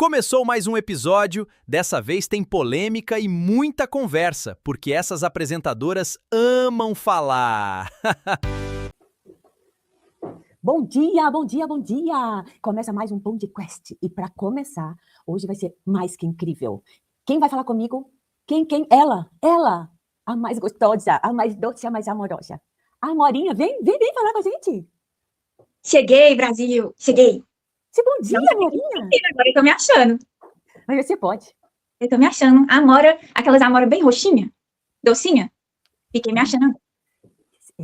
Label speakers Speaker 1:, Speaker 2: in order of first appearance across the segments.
Speaker 1: Começou mais um episódio, dessa vez tem polêmica e muita conversa, porque essas apresentadoras amam falar.
Speaker 2: Bom dia, bom dia, bom dia! Começa mais um podcast e para começar, hoje vai ser mais que incrível. Quem vai falar comigo? Quem? Ela, a mais gostosa, a mais doce, a mais amorosa. A Amorinha, vem falar com a gente.
Speaker 3: Cheguei, Brasil, cheguei.
Speaker 2: Bom dia, Amorinha.
Speaker 3: Agora eu tô me achando.
Speaker 2: Mas você pode.
Speaker 3: Eu tô me achando. Amora, aquelas Amora bem roxinha, docinha. Fiquei me achando.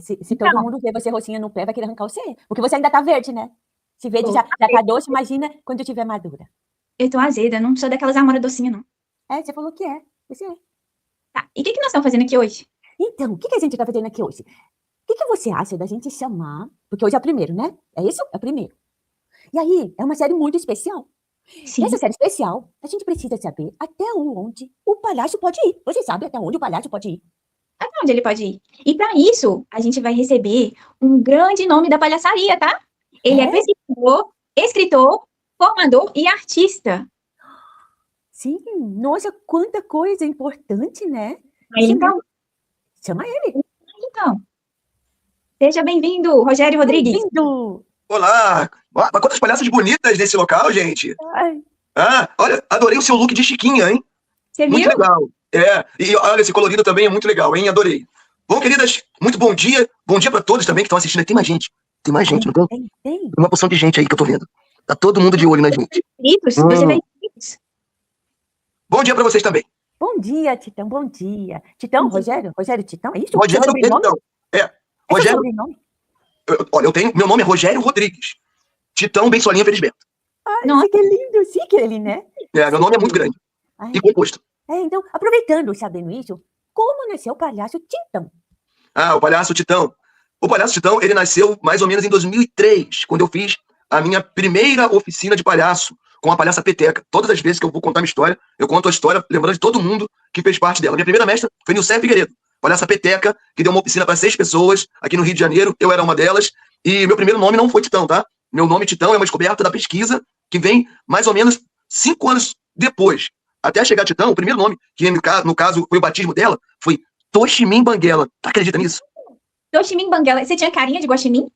Speaker 2: Se todo mundo vê você roxinha no pé, vai querer arrancar você. Porque você ainda tá verde, né? Se verde já tá doce, imagina quando tiver madura.
Speaker 3: Eu tô azeda, não sou daquelas Amora docinha, não.
Speaker 2: É, você falou que é. Você é.
Speaker 3: Tá, e o que nós estamos fazendo aqui hoje?
Speaker 2: Então, o que a gente tá fazendo aqui hoje? O que você acha da gente chamar... Porque hoje é o primeiro, né? É isso? É o primeiro. E aí, é uma série muito especial.
Speaker 3: Sim.
Speaker 2: Nessa série especial, a gente precisa saber até onde o palhaço pode ir. Você sabe até onde o palhaço pode ir?
Speaker 3: Até onde ele pode ir? E para isso, a gente vai receber um grande nome da palhaçaria, tá? Ele é pesquisador, escritor, formador e artista.
Speaker 2: Sim, nossa, quanta coisa importante, né?
Speaker 3: Aí, então,
Speaker 2: chama ele.
Speaker 3: Então, seja bem-vindo, Rogério Rodrigues.
Speaker 2: Bem-vindo!
Speaker 4: Olá! Mas quantas palhaças bonitas nesse local, gente!
Speaker 2: Ai.
Speaker 4: Ah, olha, adorei o seu look de Chiquinha, hein?
Speaker 3: Você
Speaker 4: Muito
Speaker 3: viu?
Speaker 4: legal. É, e olha, esse colorido também é muito legal, hein? Adorei. Bom, queridas, muito bom dia. Bom dia pra todos também que estão assistindo. Tem mais gente, não tem?
Speaker 2: Tem.
Speaker 4: Tem uma porção de gente aí que eu tô vendo. Tá todo mundo de olho na gente.
Speaker 3: Inscritos, você vai inscritos.
Speaker 4: Bom dia pra vocês também.
Speaker 2: Bom dia, Titão, bom dia. Titão, Rogério Titão, é isso?
Speaker 4: Rogério,
Speaker 2: Seu sobrenome?
Speaker 4: então. É,
Speaker 2: É
Speaker 4: Rogério,
Speaker 2: seu sobrenome?
Speaker 4: olha, meu nome é Rogério Rodrigues. Titão Bensolinha Felisberto.
Speaker 2: Ai,
Speaker 3: Nossa.
Speaker 2: que lindo, sim, que ele, né?
Speaker 4: É, meu nome é muito grande
Speaker 2: Ai.
Speaker 4: e composto.
Speaker 2: Então, aproveitando, sabendo isso, como nasceu o palhaço Titão?
Speaker 4: Ah, o Palhaço Titão. O Palhaço Titão, ele nasceu mais ou menos em 2003, quando eu fiz a minha primeira oficina de palhaço com a Palhaça Peteca. Todas as vezes que eu vou contar minha história, eu conto a história lembrando de todo mundo que fez parte dela. Minha primeira mestra foi Nilceia Figueiredo, Palhaça Peteca, que deu uma oficina para 6 pessoas aqui no Rio de Janeiro. Eu era uma delas. E meu primeiro nome não foi Titão, tá? Meu nome Titão é uma descoberta da pesquisa que vem mais ou menos 5 anos depois. Até chegar a Titão, o primeiro nome, que no caso foi o batismo dela, foi Toshimim Banguela. Acredita nisso?
Speaker 3: Toshimim Banguela. Você tinha carinha de guaxinim?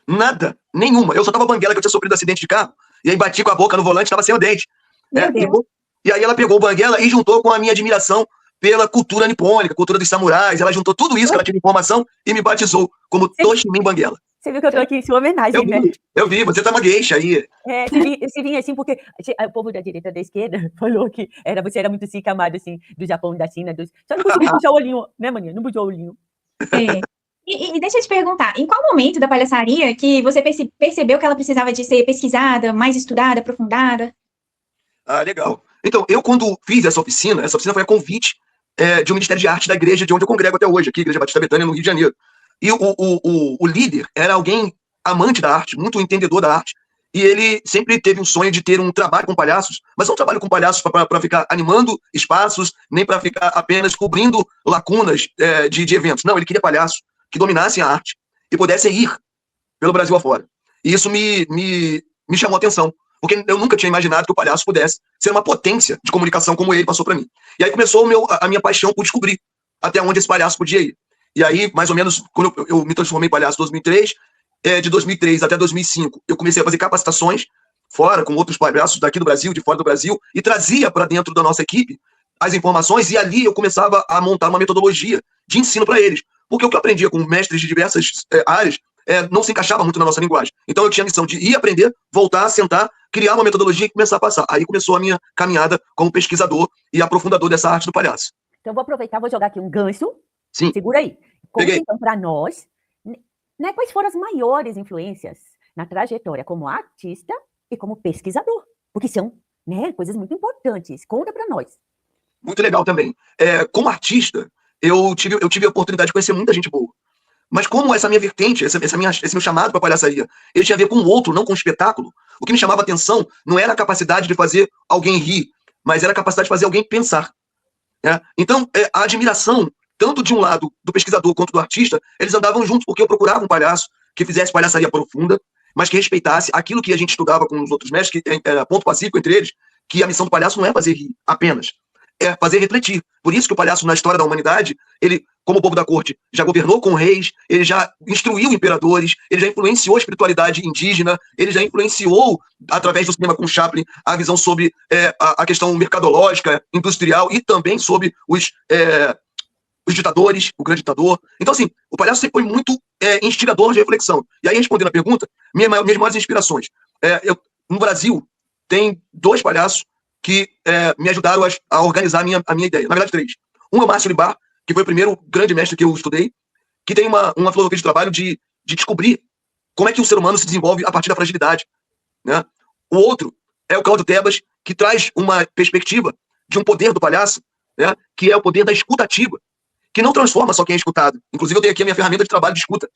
Speaker 4: Nada, nenhuma. Eu só tava banguela que eu tinha sofrido um acidente de carro, e aí bati com a boca no volante, tava sem o dente.
Speaker 3: Meu Deus.
Speaker 4: E aí ela pegou o banguela e juntou com a minha admiração pela cultura nipônica, cultura dos samurais. Ela juntou tudo isso que ela tinha informação e me batizou como Toshimim Banguela.
Speaker 2: Você viu que eu tô aqui em sua homenagem, né?
Speaker 4: Eu vi, você tá uma gueixa aí.
Speaker 2: É, você vinha assim porque o povo da direita e da esquerda falou que você era muito cica, amado, assim, do Japão, da China, só não conseguiu puxar o olhinho, né, maninha? Não puxou o olhinho.
Speaker 3: É. E deixa eu te perguntar, em qual momento da palhaçaria que você percebeu que ela precisava de ser pesquisada, mais estudada, aprofundada?
Speaker 4: Ah, legal. Então, eu quando fiz essa oficina foi a convite de um Ministério de Arte da igreja de onde eu congrego até hoje, aqui, Igreja Batista Betânia, no Rio de Janeiro. E o líder era alguém amante da arte, muito entendedor da arte, e ele sempre teve um sonho de ter um trabalho com palhaços, mas não um trabalho com palhaços para ficar animando espaços, nem para ficar apenas cobrindo lacunas de eventos. Não, ele queria palhaços que dominassem a arte e pudessem ir pelo Brasil afora. E isso me chamou a atenção, porque eu nunca tinha imaginado que o palhaço pudesse ser uma potência de comunicação como ele passou para mim. E aí começou a minha paixão por descobrir até onde esse palhaço podia ir. E aí, mais ou menos, quando eu me transformei em palhaço em 2003, de 2003 até 2005, eu comecei a fazer capacitações fora, com outros palhaços daqui do Brasil, de fora do Brasil, e trazia para dentro da nossa equipe as informações, e ali eu começava a montar uma metodologia de ensino para eles. Porque o que eu aprendia com mestres de diversas áreas não se encaixava muito na nossa linguagem. Então eu tinha a missão de ir aprender, voltar, sentar, criar uma metodologia e começar a passar. Aí começou a minha caminhada como pesquisador e aprofundador dessa arte do palhaço.
Speaker 2: Então eu vou aproveitar, vou jogar aqui um gancho.
Speaker 4: Sim.
Speaker 2: Segura aí. Conta
Speaker 4: Peguei.
Speaker 2: então para nós, né, quais foram as maiores influências na trajetória como artista e como pesquisador? Porque são, né, coisas muito importantes. Conta para nós.
Speaker 4: Muito legal também. Como artista, eu tive a oportunidade de conhecer muita gente boa. Mas como essa minha vertente, esse meu chamado para palhaçaria, ele tinha a ver com o outro, não com o espetáculo, o que me chamava a atenção não era a capacidade de fazer alguém rir, mas era a capacidade de fazer alguém pensar. Né? Então, a admiração, tanto de um lado do pesquisador quanto do artista, eles andavam juntos, porque eu procurava um palhaço que fizesse palhaçaria profunda, mas que respeitasse aquilo que a gente estudava com os outros mestres, que era ponto pacífico entre eles, que a missão do palhaço não é fazer rir apenas, é fazer refletir. Por isso que o palhaço, na história da humanidade, ele, como povo da corte, já governou com reis, ele já instruiu imperadores, ele já influenciou a espiritualidade indígena, ele já influenciou, através do cinema com Chaplin, a visão sobre a questão mercadológica, industrial e também sobre os ditadores, o grande ditador. Então, assim, o palhaço sempre foi muito instigador de reflexão. E aí, respondendo a pergunta, minhas maiores inspirações. No Brasil, tem 2 palhaços que me ajudaram a organizar a minha ideia. Na verdade, 3. Um é o Márcio Libar, que foi o primeiro grande mestre que eu estudei, que tem uma filosofia de trabalho de descobrir como é que o ser humano se desenvolve a partir da fragilidade, né? O outro é o Cláudio Tebas, que traz uma perspectiva de um poder do palhaço, né? Que é o poder da escutativa, que não transforma só quem é escutado. Inclusive, eu tenho aqui a minha ferramenta de trabalho de escuta.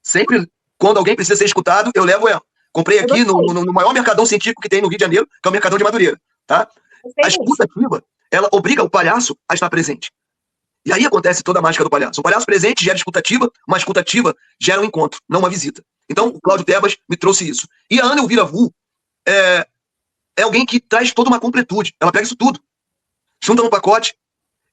Speaker 4: Sempre, quando alguém precisa ser escutado, eu levo ela. Comprei aqui no maior mercadão científico que tem no Rio de Janeiro, que é o Mercadão de Madureira. Tá? A escutativa, ela obriga o palhaço a estar presente. E aí acontece toda a mágica do palhaço. Um palhaço presente gera escutativa, uma escutativa gera um encontro, não uma visita. Então, o Cláudio Tebas me trouxe isso. E a Ana Elvira Vu é alguém que traz toda uma completude. Ela pega isso tudo, junta num pacote,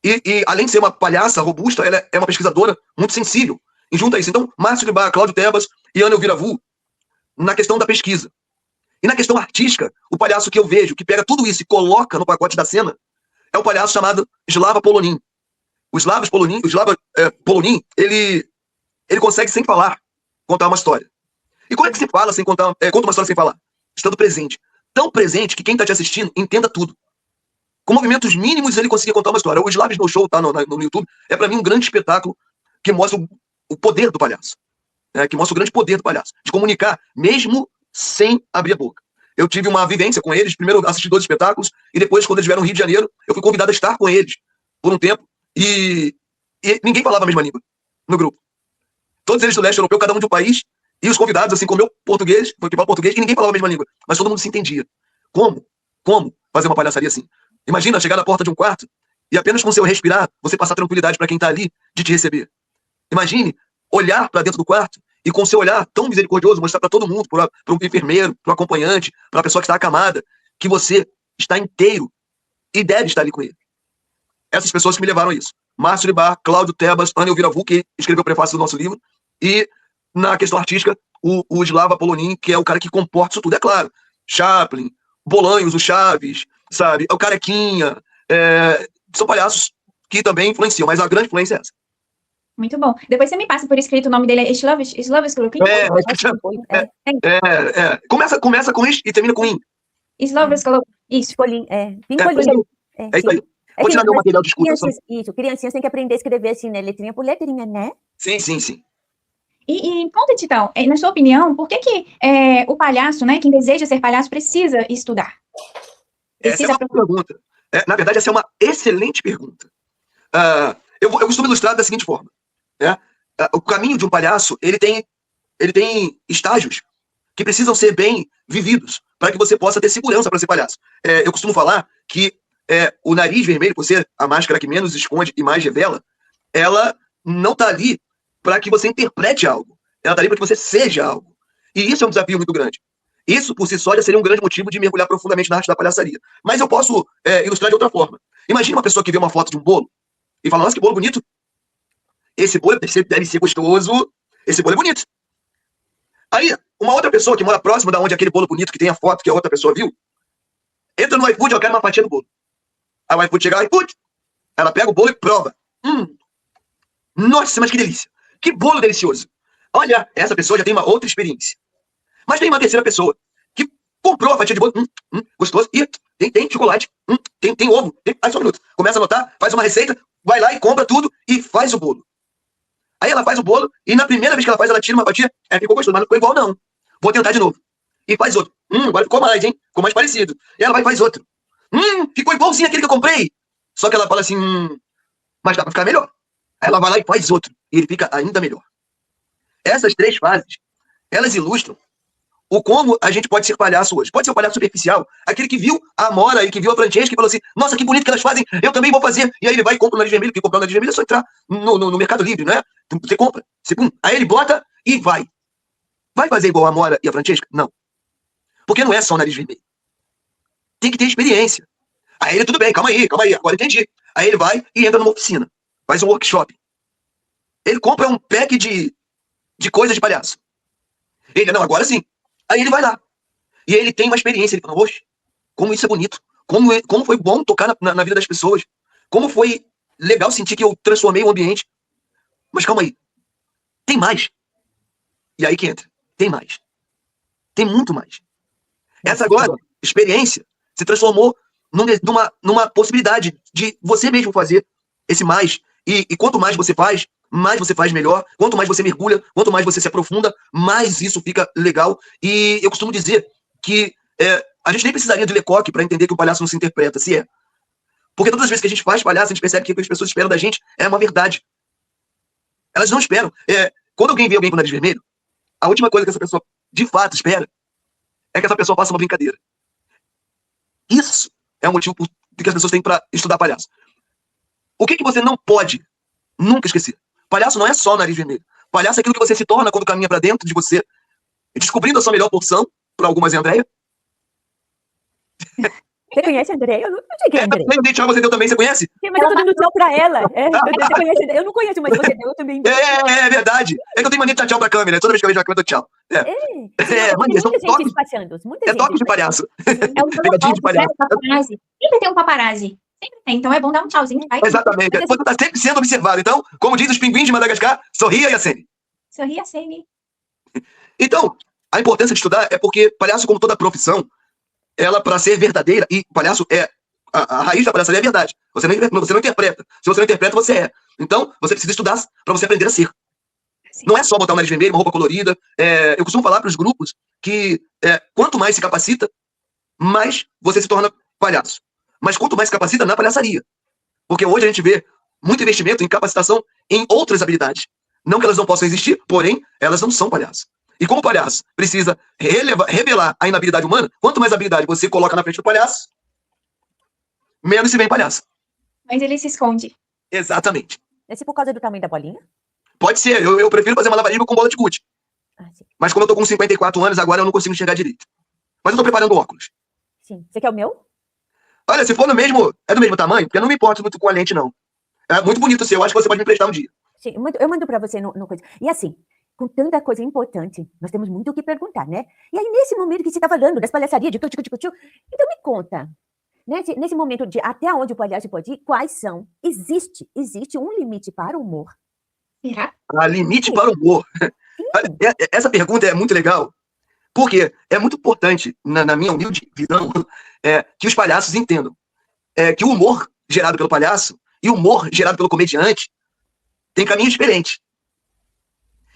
Speaker 4: e além de ser uma palhaça robusta, ela é uma pesquisadora muito sensível. E junta isso. Então, Márcio Libar, Cláudio Tebas e Ana Elvira Vu, na questão da pesquisa. E na questão artística, o palhaço que eu vejo, que pega tudo isso e coloca no pacote da cena, é o palhaço chamado Slava Polonin. O Slava Polonin, ele consegue, sem falar, contar uma história. E como é que se fala sem conta uma história sem falar? Estando presente. Tão presente que quem está te assistindo entenda tudo. Com movimentos mínimos, ele conseguia contar uma história. O Slav Snow Show, tá no YouTube, é para mim um grande espetáculo que mostra o poder do palhaço. Que mostra o grande poder do palhaço. De comunicar, mesmo sem abrir a boca. Eu tive uma vivência com eles. Primeiro eu assisti 2 espetáculos, e depois, quando eles vieram no Rio de Janeiro, eu fui convidado a estar com eles por um tempo, e ninguém falava a mesma língua no grupo. Todos eles do leste europeu, cada um de um país, e os convidados, assim como eu, português, que fala português, e ninguém falava a mesma língua, mas todo mundo se entendia. Como fazer uma palhaçaria assim? Imagina chegar na porta de um quarto e apenas com o seu respirar, você passar tranquilidade para quem está ali de te receber. Imagine olhar para dentro do quarto e com seu olhar tão misericordioso mostrar para todo mundo, para o enfermeiro, para o acompanhante, para a pessoa que está acamada, que você está inteiro e deve estar ali com ele. Essas pessoas que me levaram a isso. Márcio Libar, Cláudio Tebas, Ana Elvira Vu, que escreveu o prefácio do nosso livro, e na questão artística, o Slava Polonin, que é o cara que comporta isso tudo. É claro, Chaplin, Bolanhos, o Chaves, sabe, o Carequinha, são palhaços que também influenciam, mas a grande influência é essa.
Speaker 3: Muito bom. Depois você me passa por escrito o nome dele, é Slav Skoloklin?
Speaker 4: Começa com is e termina com in.
Speaker 3: Slav Skoloklin, isso.
Speaker 2: Pincolim.
Speaker 4: É isso aí. Vou tirar meu material de escuta.
Speaker 2: Criancinhas têm que aprender a escrever assim, né? Letrinha por letrinha, né?
Speaker 4: Sim.
Speaker 3: E conta, Titão, na sua opinião, por que o palhaço, né, quem deseja ser palhaço, precisa estudar?
Speaker 4: Essa é uma pergunta. Na verdade, essa é uma excelente pergunta. Eu costumo ilustrar da seguinte forma. O caminho de um palhaço, ele tem estágios que precisam ser bem vividos para que você possa ter segurança para ser palhaço. Eu costumo falar que o nariz vermelho, por ser a máscara que menos esconde e mais revela, ela não está ali para que você interprete algo. Ela está ali para que você seja algo. E isso é um desafio muito grande. Isso, por si só, já seria um grande motivo de mergulhar profundamente na arte da palhaçaria. Mas eu posso ilustrar de outra forma. Imagina uma pessoa que vê uma foto de um bolo e fala, nossa, que bolo bonito. Esse bolo deve ser gostoso. Esse bolo é bonito. Aí, uma outra pessoa que mora próximo da onde aquele bolo bonito que tem a foto que a outra pessoa viu, entra no iFood, eu quero uma fatia do bolo. Aí o iFood chega, iFood. Ela pega o bolo e prova. Nossa, mas que delícia. Que bolo delicioso. Olha, essa pessoa já tem uma outra experiência. Mas tem uma terceira pessoa que comprou a fatia de bolo. Gostoso. E tem chocolate. Tem ovo. Aí só um minuto. Começa a anotar, faz uma receita, vai lá e compra tudo e faz o bolo. Aí ela faz o bolo e na primeira vez que ela faz, ela tira uma fatia. Ficou gostoso, mas não ficou igual não. Vou tentar de novo. E faz outro. Agora ficou mais, hein? Ficou mais parecido. E ela vai e faz outro. Ficou igualzinho aquele que eu comprei. Só que ela fala assim, mas dá pra ficar melhor. Aí ela vai lá e faz outro. E ele fica ainda melhor. Essas 3 fases, elas ilustram o como a gente pode ser palhaço hoje. Pode ser um palhaço superficial, aquele que viu a Amora e que viu a Francesca e falou assim, nossa, que bonito que elas fazem, eu também vou fazer. E aí ele vai e compra o nariz vermelho, que comprar o nariz vermelho é só entrar no Mercado Livre, né? Você compra, aí ele bota e vai. Vai fazer igual a Amora e a Francesca? Não. Porque não é só o nariz vermelho. tem que ter experiência. Aí ele, tudo bem, calma aí, agora entendi. Aí ele vai e entra numa oficina, faz um workshop. Ele compra um pack de coisas de palhaço. Ele, não, agora sim. Aí ele vai lá. E ele tem uma experiência, ele fala, oxe, como isso é bonito. Como foi bom tocar na vida das pessoas. Como foi legal sentir que eu transformei o ambiente. Mas calma aí. Tem mais. E aí que entra. Tem mais. Tem muito mais. Essa agora, experiência, se transformou numa possibilidade de você mesmo fazer esse mais. E quanto mais você faz melhor. Quanto mais você mergulha, quanto mais você se aprofunda, mais isso fica legal. E eu costumo dizer que a gente nem precisaria de Lecoq para entender que o palhaço não se interpreta, se é. Porque todas as vezes que a gente faz palhaço, a gente percebe que o que as pessoas esperam da gente é uma verdade. Elas não esperam. Quando alguém vê alguém com o nariz vermelho, a última coisa que essa pessoa de fato espera é que essa pessoa faça uma brincadeira. Isso é o motivo que as pessoas têm para estudar palhaço. O que você não pode nunca esquecer? Palhaço não é só o nariz vermelho. Palhaço é aquilo que você se torna quando caminha para dentro de você, descobrindo a sua melhor porção, para algumas é Andréia.
Speaker 2: Você conhece a Andréia? Eu não sei quem é a Andréia.
Speaker 4: Eu dei tchau, você deu também, você conhece?
Speaker 2: Sim, mas eu tô dando tchau pra ela. Você conhece, eu não conheço, mas você deu, eu também.
Speaker 4: É verdade. É que eu tenho mania de dar tchau pra câmera. Toda vez que eu vejo a câmera, eu dou tchau.
Speaker 2: Mania, são muita gente passando.
Speaker 4: É toque de palhaço.
Speaker 3: É um
Speaker 4: Pegadinha de palhaço.
Speaker 3: paparazzi. Sempre tem um paparazzi. Sempre tem. Então é bom dar um tchauzinho. Vai.
Speaker 4: Exatamente. Você tá sempre sendo observado. Então, como diz os pinguins de Madagascar, sorria e acene.
Speaker 3: Sorria, Sene.
Speaker 4: Então, a importância de estudar é porque palhaço, como toda profissão, ela, para ser verdadeira, e palhaço a raiz da palhaçaria é a verdade. Você não interpreta. Se você não interpreta, você é. Então, você precisa estudar para você aprender a ser. Sim. Não é só botar o nariz vermelho, uma roupa colorida. Eu costumo falar para os grupos que quanto mais se capacita, mais você se torna palhaço. Mas quanto mais se capacita na palhaçaria. Porque hoje a gente vê muito investimento em capacitação em outras habilidades. Não que elas não possam existir, porém, elas não são palhaço. E como o palhaço precisa revelar a inabilidade humana, quanto mais habilidade você coloca na frente do palhaço, menos se vem palhaço.
Speaker 3: Mas ele se esconde.
Speaker 4: Exatamente.
Speaker 2: É por causa do tamanho da bolinha?
Speaker 4: Pode ser. Eu prefiro fazer malabarismo com bola de gude.
Speaker 2: Sim.
Speaker 4: Mas como eu tô com 54 anos, agora eu não consigo enxergar direito. Mas eu tô preparando óculos.
Speaker 2: Sim. Você quer o meu?
Speaker 4: Olha, se for do mesmo tamanho, porque eu não me importo muito com a lente, não. É muito bonito o seu. Eu acho que você pode me emprestar um dia.
Speaker 2: Sim, eu mando pra você no coisa. E assim, com tanta coisa importante, nós temos muito o que perguntar, né? E aí, nesse momento que você tá falando das palhaçarias, de tchu, então me conta, nesse momento de até onde o palhaço pode ir, quais são? Existe um limite para o humor?
Speaker 3: Será?
Speaker 4: Limite para o humor. Essa pergunta é muito legal, porque é muito importante, na minha humilde visão, que os palhaços entendam que o humor gerado pelo palhaço e o humor gerado pelo comediante tem caminhos diferentes.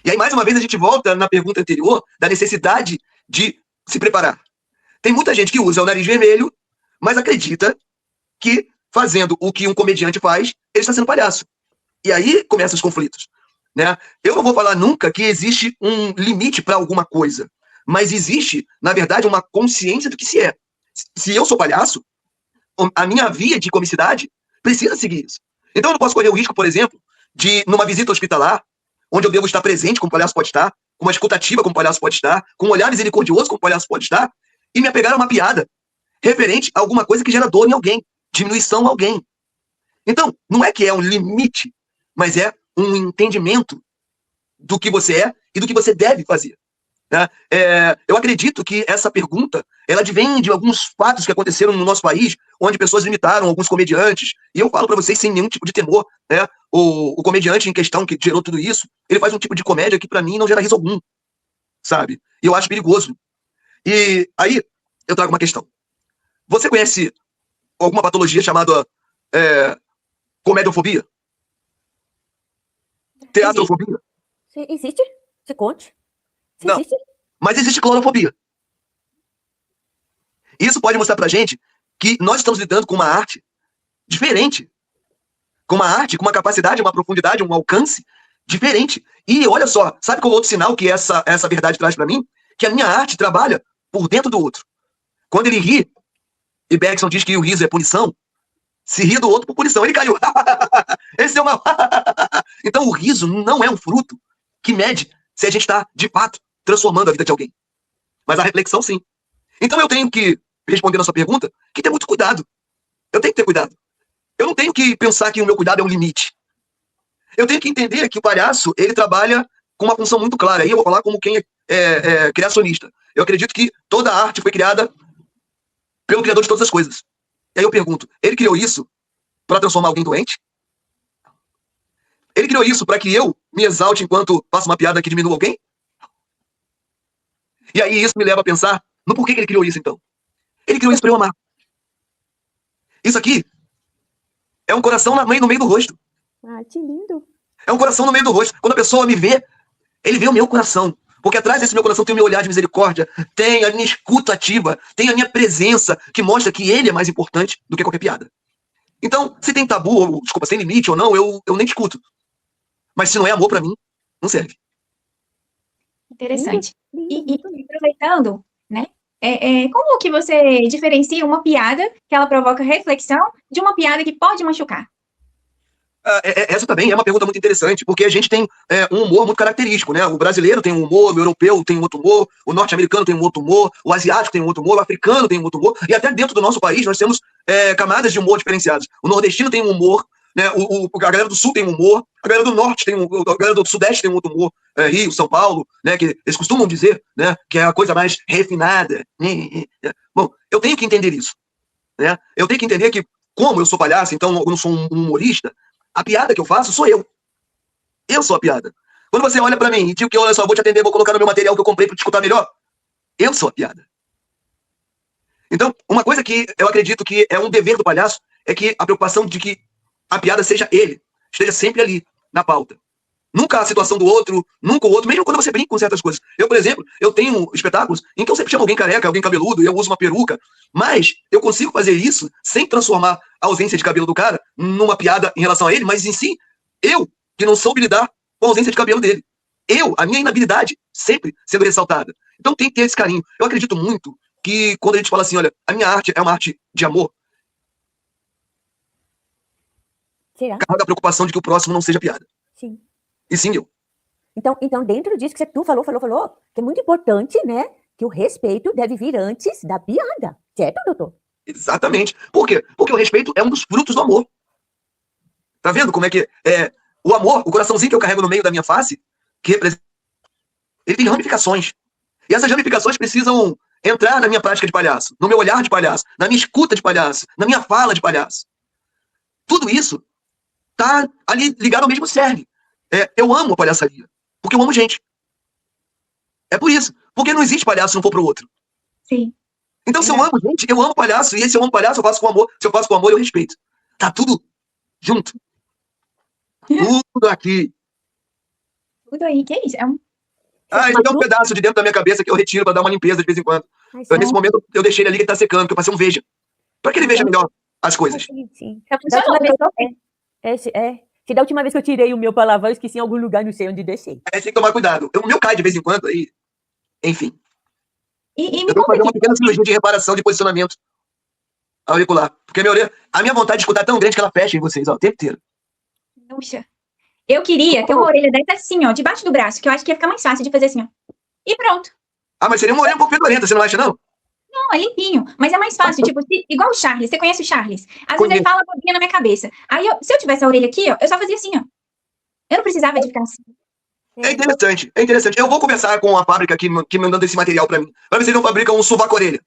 Speaker 4: E aí, mais uma vez, a gente volta na pergunta anterior da necessidade de se preparar. Tem muita gente que usa o nariz vermelho, mas acredita que, fazendo o que um comediante faz, ele está sendo palhaço. E aí começam os conflitos. Né? Eu não vou falar nunca que existe um limite para alguma coisa, mas existe, na verdade, uma consciência do que se é. Se eu sou palhaço, a minha via de comicidade precisa seguir isso. Então eu não posso correr o risco, por exemplo, de, numa visita hospitalar, onde eu devo estar presente, como o palhaço pode estar, com uma escutativa, como o palhaço pode estar, com um olhar misericordioso, como o palhaço pode estar, e me apegar a uma piada referente a alguma coisa que gera dor em alguém, diminuição a alguém. Então, não é que é um limite, mas é um entendimento do que você é e do que você deve fazer. Né? Eu acredito que essa pergunta, ela advém de alguns fatos que aconteceram no nosso país, onde pessoas limitaram alguns comediantes, e eu falo para vocês sem nenhum tipo de temor, né? O comediante em questão que gerou tudo isso, ele faz um tipo de comédia que para mim não gera riso algum, sabe? E eu acho perigoso. E aí, eu trago uma questão. Você conhece alguma patologia chamada comediofobia? Teatrofobia?
Speaker 2: Existe? Você conte?
Speaker 4: Não,
Speaker 2: existe?
Speaker 4: Mas existe clorofobia. Isso pode mostrar pra gente que nós estamos lidando com uma arte diferente. Com uma arte, com uma capacidade, uma profundidade, um alcance diferente. E olha só, sabe qual é o outro sinal que essa verdade traz pra mim? Que a minha arte trabalha por dentro do outro. Quando ele ri, e Bergson diz que o riso é punição, se ri do outro por punição, ele caiu. Esse é uma... Então o riso não é um fruto que mede se a gente está, de fato, transformando a vida de alguém. Mas a reflexão, sim. Então eu tenho que respondendo a sua pergunta, que ter muito cuidado. Eu tenho que ter cuidado. Eu não tenho que pensar que o meu cuidado é um limite. Eu tenho que entender que o palhaço, ele trabalha com uma função muito clara. Aí eu vou falar como quem é criacionista. Eu acredito que toda a arte foi criada pelo Criador de todas as coisas. E aí eu pergunto, ele criou isso para transformar alguém doente? Ele criou isso para que eu me exalte enquanto faço uma piada que diminua alguém? E aí isso me leva a pensar no porquê que ele criou isso, então. Ele criou isso para eu amar. Isso aqui é um coração no meio do rosto.
Speaker 2: Ah, que lindo.
Speaker 4: É um coração no meio do rosto. Quando a pessoa me vê, ele vê o meu coração. Porque atrás desse meu coração tem o meu olhar de misericórdia, tem a minha escuta ativa, tem a minha presença, que mostra que ele é mais importante do que qualquer piada. Então, se tem tabu, ou, desculpa, sem limite ou não, eu nem discuto. Mas se não é amor pra mim, não serve.
Speaker 3: Interessante.
Speaker 2: Lindo,
Speaker 3: E aproveitando, né? Como que você diferencia uma piada que ela provoca reflexão de uma piada que pode machucar?
Speaker 4: Essa também é uma pergunta muito interessante, porque a gente tem um humor muito característico, né? O brasileiro tem um humor, o europeu tem um outro humor, o norte-americano tem um outro humor, o asiático tem um outro humor, o africano tem um outro humor, e até dentro do nosso país nós temos camadas de humor diferenciadas. O nordestino tem um humor, né? A galera do sul tem um humor, a galera do norte tem a galera do sudeste tem um outro humor, Rio, São Paulo, né? Que eles costumam dizer, né? Que é a coisa mais refinada. Bom, eu tenho que entender isso, né? Eu tenho que entender que, como eu sou palhaço, então eu não sou um humorista, a piada que eu faço sou eu. Eu sou a piada. Quando você olha pra mim e diz que, olha só, vou te atender, vou colocar no meu material que eu comprei pra te escutar melhor, eu sou a piada. Então, uma coisa que eu acredito que é um dever do palhaço é que a preocupação de que a piada seja ele, esteja sempre ali, na pauta. Nunca a situação do outro, nunca o outro, mesmo quando você brinca com certas coisas. Eu, por exemplo, eu tenho espetáculos em que eu sempre chamo alguém careca, alguém cabeludo, e eu uso uma peruca, mas eu consigo fazer isso sem transformar a ausência de cabelo do cara numa piada em relação a ele, mas em si, eu, que não soube lidar com a ausência de cabelo dele. A minha inabilidade, sempre sendo ressaltada. Então tem que ter esse carinho. Eu acredito muito que quando a gente fala assim, olha, a minha arte é uma arte de amor,
Speaker 2: Será?
Speaker 4: carrega a preocupação de que o próximo não seja piada.
Speaker 2: Sim.
Speaker 4: E sim eu.
Speaker 2: Então, dentro disso que tu falou, que é muito importante, né? Que o respeito deve vir antes da piada. Certo, doutor?
Speaker 4: Exatamente. Por quê? Porque o respeito é um dos frutos do amor. Tá vendo como é que o amor, o coraçãozinho que eu carrego no meio da minha face, que representa, ele tem ramificações. E essas ramificações precisam entrar na minha prática de palhaço, no meu olhar de palhaço, na minha escuta de palhaço, na minha fala de palhaço. Tudo isso tá ali ligado ao mesmo cerne. Eu amo a palhaçaria, porque eu amo gente. É por isso. Porque não existe palhaço se não for pro outro.
Speaker 3: Sim.
Speaker 4: Então, se eu amo gente, eu amo palhaço. E se eu amo palhaço, eu faço com amor. Se eu faço com amor, eu respeito. Tá tudo junto. Tudo aqui.
Speaker 3: Tudo aí, que é isso?
Speaker 4: Isso é um pedaço de dentro da minha cabeça que eu retiro pra dar uma limpeza de vez em quando. Nesse momento, eu deixei ele ali que ele tá secando, que eu passei um veja. Pra que ele veja melhor as coisas.
Speaker 2: Sim.
Speaker 3: Tá funcionando,
Speaker 2: Se da última vez que eu tirei o meu palavrão, eu esqueci em algum lugar, não sei onde deixei.
Speaker 4: Tem que tomar cuidado. O meu cai de vez em quando, aí. Enfim.
Speaker 3: E me
Speaker 4: Eu vou fazer
Speaker 3: conta
Speaker 4: uma
Speaker 3: aqui,
Speaker 4: pequena cirurgia de reparação de posicionamento auricular. Porque a minha orelha, a minha vontade de escutar é tão grande que ela fecha em vocês, ó, o tempo inteiro.
Speaker 3: puxa, eu queria ter uma orelha dessa assim, ó, debaixo do braço, que eu acho que ia ficar mais fácil de fazer assim, ó. E pronto.
Speaker 4: Mas seria uma orelha um pouco fedorenta, você não acha, não?
Speaker 3: Não, é limpinho, mas é mais fácil, tipo, igual o Charles, você conhece o Charles? Às vezes ele fala bobinha na minha cabeça. Aí, se eu tivesse a orelha aqui, ó, eu só fazia assim, ó. Eu não precisava de ficar assim.
Speaker 4: É interessante, é interessante. Eu vou conversar com a fábrica que me mandando esse material pra mim. Pra ver se eles não fabricam um sovaco-orelha.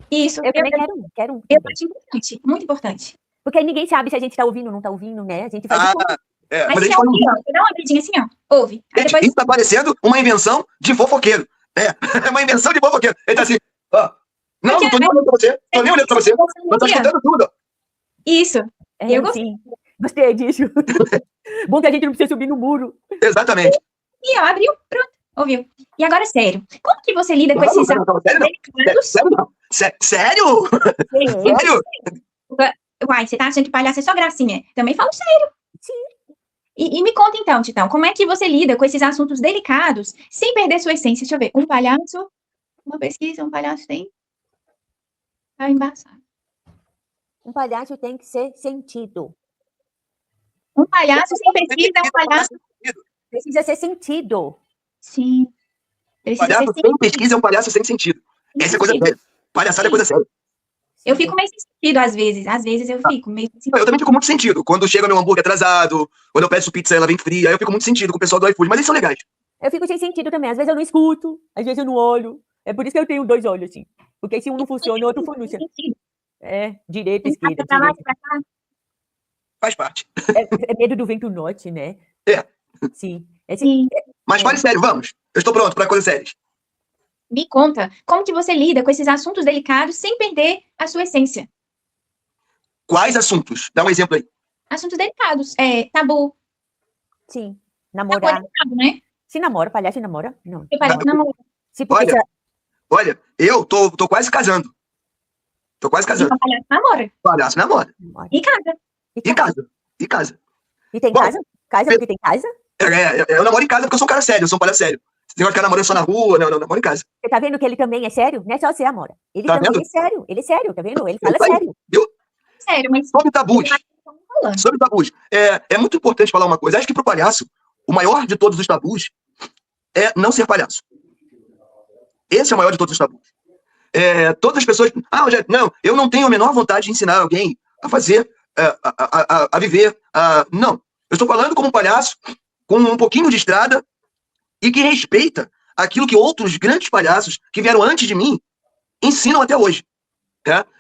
Speaker 3: Isso.
Speaker 2: Eu também quero um.
Speaker 3: Eu acho importante, muito importante.
Speaker 2: Porque aí ninguém sabe se a gente tá ouvindo ou não tá ouvindo, né? A gente faz de conta.
Speaker 4: Mas
Speaker 3: Mas
Speaker 4: a
Speaker 3: se
Speaker 4: gente
Speaker 3: é ouvir, ó, você dá uma abridinha assim, ó, ouve. Aí
Speaker 4: Gente,
Speaker 3: depois...
Speaker 4: isso tá parecendo uma invenção de fofoqueiro. É uma invenção de fofoqueiro. Ele tá assim, ó. Não tô nem olhando pra você. Tô nem olhando pra você. Eu tô escutando tudo.
Speaker 3: Isso. Eu gostei.
Speaker 2: Sim. Gostei disso. Bom que a gente não precisa subir no muro.
Speaker 4: Exatamente.
Speaker 3: E ó, abriu, pronto, ouviu. E agora, sério, como que você lida com esses
Speaker 4: Sério, não. Sério, não. Sério? Sério?
Speaker 3: Uai, você tá achando que palhaço é só gracinha? Também falo sério.
Speaker 2: Sim.
Speaker 3: E me conta então, Titão, como é que você lida com esses assuntos delicados sem perder sua essência? Deixa eu ver. Um palhaço, uma pesquisa, um palhaço tem... Tá embaçado.
Speaker 2: Um palhaço tem que ser sentido.
Speaker 3: Um palhaço sem pesquisa é um palhaço...
Speaker 2: Precisa ser sentido.
Speaker 3: Sim. Precisa
Speaker 4: Palhaço
Speaker 3: ser
Speaker 4: sem pesquisa é um palhaço sem sentido. Essa é coisa séria. Palhaçada é coisa séria.
Speaker 3: Eu fico meio sem sentido às vezes. Às vezes eu fico meio sem
Speaker 4: Eu
Speaker 3: sentido.
Speaker 4: também fico muito sentido. Quando chega meu hambúrguer atrasado, quando eu peço pizza e ela vem fria, eu fico muito sentido com o pessoal do iFood. Mas eles são legais.
Speaker 2: Eu fico sem sentido também. Às vezes eu não escuto, às vezes eu não olho. É por isso que eu tenho 2 olhos, assim. Porque se um não funciona, o outro funciona.
Speaker 3: Sem sentido.
Speaker 2: É, direita,
Speaker 3: Tem
Speaker 2: esquerda,
Speaker 3: pra lá,
Speaker 2: direita.
Speaker 3: pra cá.
Speaker 4: Faz parte.
Speaker 2: É medo do vento norte, né?
Speaker 4: É.
Speaker 2: Sim.
Speaker 3: Sim.
Speaker 4: Mas fale sério, vamos. Eu estou pronto para coisas sérias.
Speaker 3: Me conta, como que você lida com esses assuntos delicados sem perder a sua essência?
Speaker 4: Quais assuntos? Dá um exemplo aí.
Speaker 3: Assuntos delicados, tabu.
Speaker 2: Sim.
Speaker 3: Namoro é
Speaker 2: Namorar.
Speaker 3: delicado, né?
Speaker 2: Se namora, palhaço namora? Não.
Speaker 3: Eu parece que namoro.
Speaker 2: Se porque
Speaker 4: Olha, Olha, eu tô quase casando. Tô quase casando.
Speaker 3: Então, palhaço namora.
Speaker 4: Palhaço namora.
Speaker 2: namora.
Speaker 3: E casa.
Speaker 4: E casa. E casa.
Speaker 2: E tem
Speaker 4: Bom,
Speaker 2: casa? Casa porque tem casa?
Speaker 4: Eu namoro em casa porque eu sou um cara sério, eu sou um palhaço sério. Você tem que ficar namorando só na rua, não, eu namoro em casa.
Speaker 2: Você tá vendo que ele também é sério? Não é só você, amora. Ele
Speaker 4: Tá
Speaker 2: também
Speaker 4: vendo?
Speaker 2: é sério. Ele é sério, tá vendo? Ele fala
Speaker 4: Isso aí.
Speaker 2: sério.
Speaker 3: Sério, mas
Speaker 4: Sobre tabus.
Speaker 3: rolando.
Speaker 4: Sobre tabus. É muito importante falar uma coisa. Acho que pro palhaço, o maior de todos os tabus é não ser palhaço. Esse é o maior de todos os tabus. Todas as pessoas... Rogério, não, eu não tenho a menor vontade de ensinar alguém a fazer, a viver. Não. Eu estou falando como um palhaço com um pouquinho de estrada e que respeita aquilo que outros grandes palhaços que vieram antes de mim ensinam até hoje.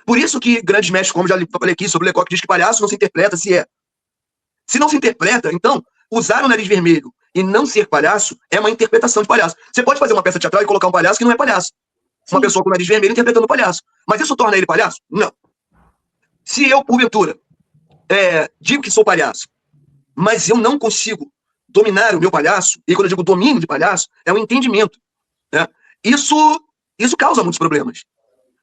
Speaker 4: Por isso que grandes mestres, como já falei aqui sobre o Lecoq, diz que palhaço não se interpreta se é. Se não se interpreta, então, usar o nariz vermelho e não ser palhaço é uma interpretação de palhaço. Você pode fazer uma peça teatral e colocar um palhaço que não é palhaço. Uma pessoa com o nariz vermelho interpretando palhaço. Mas isso torna ele palhaço? Não. Se eu, porventura, digo que sou palhaço, mas eu não consigo dominar o meu palhaço, e quando eu digo domínio de palhaço, é um entendimento. Isso causa muitos problemas.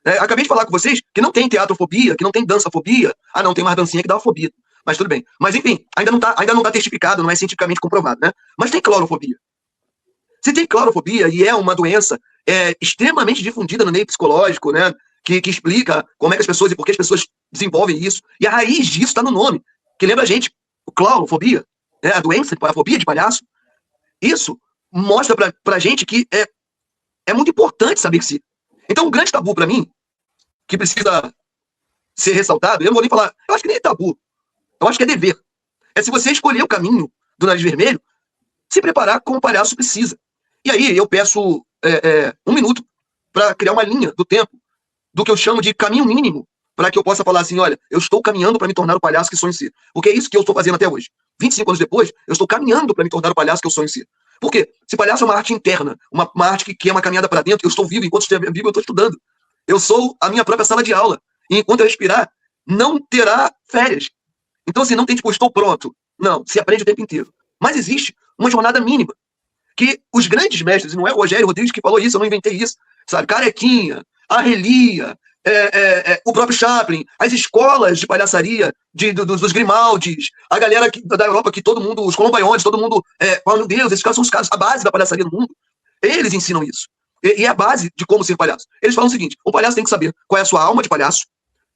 Speaker 4: Acabei de falar com vocês que não tem teatrofobia, que não tem dançafobia. Não, tem mais dancinha que dá fobia. Mas tudo bem. Mas enfim, ainda não tá testificado, não é cientificamente comprovado, né? Mas tem clorofobia. Se tem clorofobia e é uma doença extremamente difundida no meio psicológico, né? Que explica como é que as pessoas e por que as pessoas desenvolvem isso. E a raiz disso está no nome, que lembra a gente, o clorofobia, a doença, a fobia de palhaço. Isso mostra pra gente que é muito importante saber se. Então, um grande tabu pra mim, que precisa ser ressaltado, eu não vou nem falar, eu acho que nem é tabu, eu acho que é dever. É se você escolher o caminho do nariz vermelho, se preparar como o palhaço precisa. E aí eu peço 1 minuto para criar uma linha do tempo, do que eu chamo de caminho mínimo, para que eu possa falar assim, olha, eu estou caminhando para me tornar o palhaço que sonho em ser. Porque é isso que eu estou fazendo até hoje. 25 anos depois, eu estou caminhando para me tornar o palhaço que eu sonho em ser. Por quê? Se palhaço é uma arte interna, uma arte que é uma caminhada para dentro, eu estou vivo, enquanto estou vivo, eu estou estudando. Eu sou a minha própria sala de aula. E enquanto eu respirar, não terá férias. Então, assim, não tem tipo, estou pronto. Não, se aprende o tempo inteiro. Mas existe uma jornada mínima. Que os grandes mestres, e não é o Rogério Rodrigues que falou isso, eu não inventei isso, sabe? Carequinha, Arrelia, o próprio Chaplin, as escolas de palhaçaria dos Grimaldis, a galera da Europa que todo mundo, os colombaiones, todo mundo fala, meu Deus, esses caras são os caras, a base da palhaçaria no mundo. Eles ensinam isso. E é a base de como ser palhaço. Eles falam o seguinte, o palhaço tem que saber qual é a sua alma de palhaço,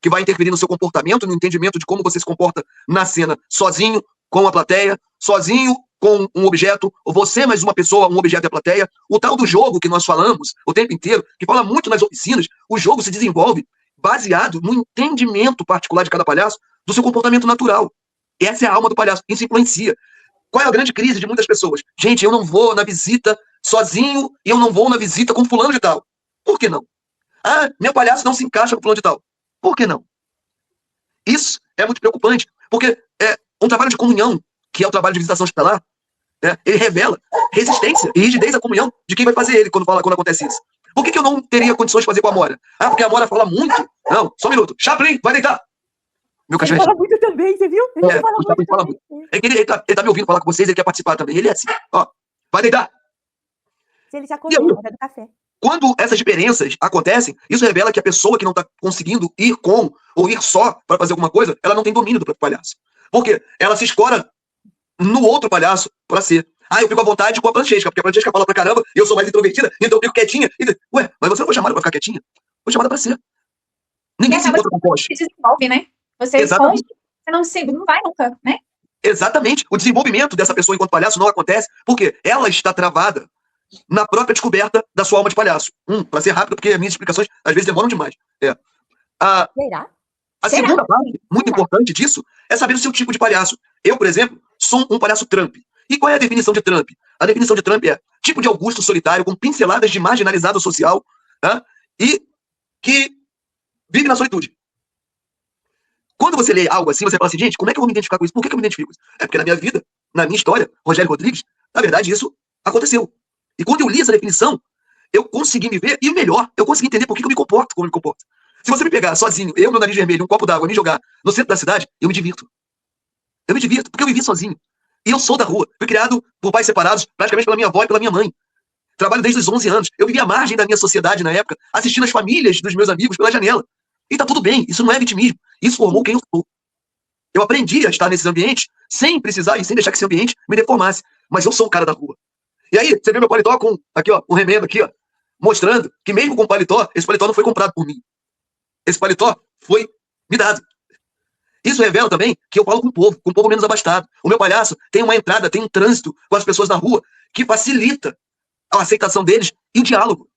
Speaker 4: que vai interferir no seu comportamento, no entendimento de como você se comporta na cena, sozinho, com a plateia, sozinho com um objeto, ou você mais uma pessoa, um objeto e a plateia. O tal do jogo que nós falamos o tempo inteiro, que fala muito nas oficinas, o jogo se desenvolve baseado no entendimento particular de cada palhaço do seu comportamento natural. Essa é a alma do palhaço, isso influencia. Qual é a grande crise de muitas pessoas? Gente, eu não vou na visita sozinho e eu não vou na visita com fulano de tal. Por que não? Meu palhaço não se encaixa com fulano de tal. Por que não? Isso é muito preocupante, porque um trabalho de comunhão, que é o trabalho de visitação hospitalar, ele revela resistência e rigidez à comunhão de quem vai fazer ele quando acontece isso. Por que eu não teria condições de fazer com a Amora? Porque a Amora fala muito. Não, só um minuto. Chaplin, vai deitar. Meu cachorro.
Speaker 2: Ele fala muito também, você viu? Ele fala
Speaker 4: o Chaplin fala muito. Ele tá me ouvindo falar com vocês, ele quer participar também. Ele é assim, ó, vai deitar.
Speaker 2: Se ele já comeu, hora do café.
Speaker 4: Quando essas diferenças acontecem, isso revela que a pessoa que não está conseguindo ir com ou ir só para fazer alguma coisa, ela não tem domínio do próprio palhaço. Por quê? Ela se escora no outro palhaço para ser. Eu fico à vontade com a Francesca, porque a Francesca fala pra caramba, e eu sou mais introvertida, então eu fico quietinha. Ué, mas você não foi chamada pra ficar quietinha? Foi chamada pra ser. Ninguém se encontra com poste.
Speaker 3: Você desenvolve, né? Você esconde, você não vai nunca, né?
Speaker 4: Exatamente. O desenvolvimento dessa pessoa enquanto palhaço não acontece porque ela está travada na própria descoberta da sua alma de palhaço. Pra ser rápido, porque as minhas explicações às vezes demoram demais.
Speaker 2: Será?
Speaker 4: A
Speaker 3: Será?
Speaker 4: segunda parte, muito
Speaker 2: Será?
Speaker 4: importante disso, é saber o seu tipo de palhaço. Eu, por exemplo, sou um palhaço Trump. E qual é a definição de Trump? A definição de Trump é tipo de Augusto solitário, com pinceladas de marginalizado social, tá? E que vive na solitude. Quando você lê algo assim, você fala assim, gente, como é que eu vou me identificar com isso? Por que eu me identifico com isso? É porque na minha vida, na minha história, Rogério Rodrigues, na verdade, isso aconteceu. E quando eu li essa definição, eu consegui me ver, e o melhor, eu consegui entender por que eu me comporto como eu me comporto. Se você me pegar sozinho, eu, meu nariz vermelho, um copo d'água, me jogar no centro da cidade, eu me divirto. Eu me divirto, porque eu vivi sozinho. E eu sou da rua. Fui criado por pais separados, praticamente pela minha avó e pela minha mãe. Trabalho desde os 11 anos. Eu vivi à margem da minha sociedade na época, assistindo as famílias dos meus amigos pela janela. E tá tudo bem, isso não é vitimismo. Isso formou quem eu sou. Eu aprendi a estar nesses ambientes sem precisar e sem deixar que esse ambiente me deformasse. Mas eu sou o cara da rua. E aí, você vê meu paletó com, aqui ó, um remendo aqui ó, mostrando que mesmo com paletó, esse paletó não foi comprado por mim. Esse paletó foi me dado. Isso revela também que eu falo com o povo menos abastado. O meu palhaço tem uma entrada, tem um trânsito com as pessoas na rua que facilita a aceitação deles e o diálogo.